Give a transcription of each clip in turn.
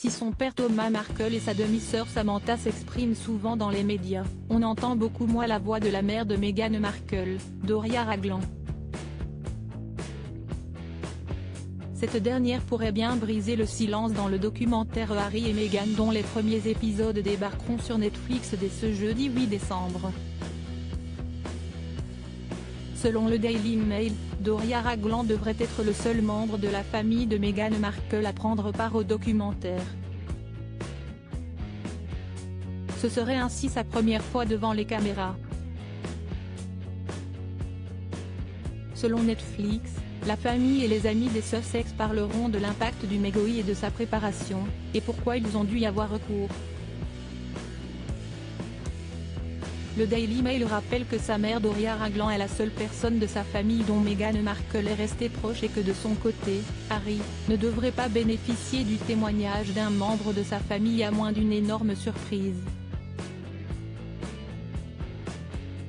Si son père Thomas Markle et sa demi-sœur Samantha s'expriment souvent dans les médias, on entend beaucoup moins la voix de la mère de Meghan Markle, Doria Ragland. Cette dernière pourrait bien briser le silence dans le documentaire Harry et Meghan dont les premiers épisodes débarqueront sur Netflix dès ce jeudi 8 décembre. Selon le Daily Mail, Doria Ragland devrait être le seul membre de la famille de Meghan Markle à prendre part au documentaire. Ce serait ainsi sa première fois devant les caméras. Selon Netflix, la famille et les amis des Sussex parleront de l'impact du mégoï et de sa préparation, et pourquoi ils ont dû y avoir recours. Le Daily Mail rappelle que sa mère Doria Ragland est la seule personne de sa famille dont Meghan Markle est restée proche et que de son côté, Harry, ne devrait pas bénéficier du témoignage d'un membre de sa famille à moins d'une énorme surprise.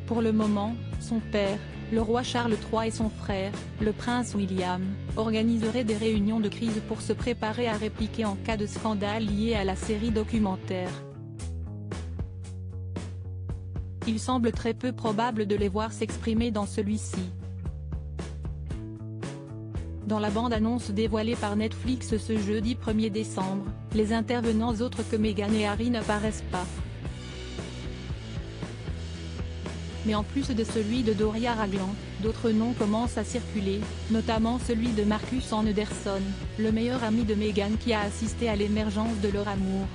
Pour le moment, son père, le roi Charles III et son frère, le prince William, organiseraient des réunions de crise pour se préparer à répliquer en cas de scandale lié à la série documentaire. Il semble très peu probable de les voir s'exprimer dans celui-ci. Dans la bande-annonce dévoilée par Netflix ce jeudi 1er décembre, les intervenants autres que Meghan et Harry n'apparaissent pas. Mais en plus de celui de Doria Ragland, d'autres noms commencent à circuler, notamment celui de Marcus Anderson, le meilleur ami de Meghan qui a assisté à l'émergence de leur amour.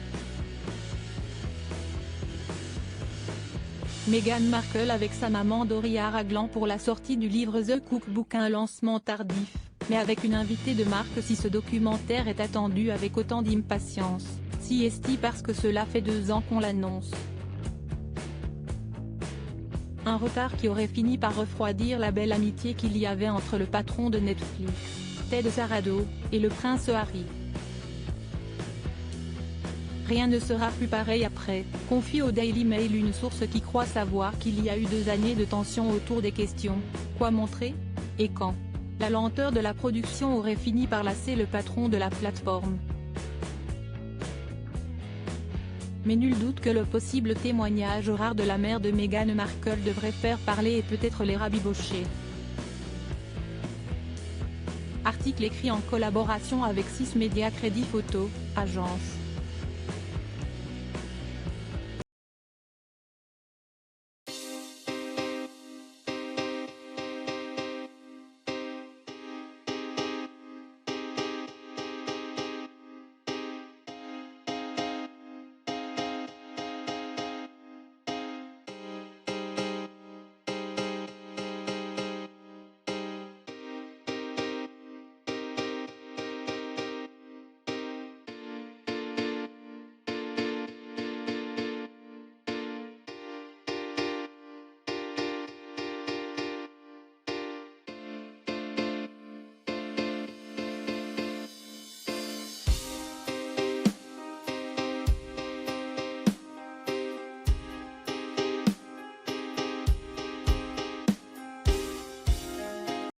Meghan Markle avec sa maman Doria Ragland pour la sortie du livre The Cookbook, un lancement tardif, mais avec une invitée de marque si ce documentaire est attendu avec autant d'impatience, si est-il parce que cela fait 2 ans qu'on l'annonce. Un retard qui aurait fini par refroidir la belle amitié qu'il y avait entre le patron de Netflix, Ted Sarandos, et le prince Harry. Rien ne sera plus pareil après, confie au Daily Mail une source qui croit savoir qu'il y a eu 2 années de tension autour des questions « Quoi montrer ? Et quand ?» La lenteur de la production aurait fini par lasser le patron de la plateforme. Mais nul doute que le possible témoignage rare de la mère de Meghan Markle devrait faire parler et peut-être les rabibocher. Article écrit en collaboration avec 6 Médias Crédit Photo, agence.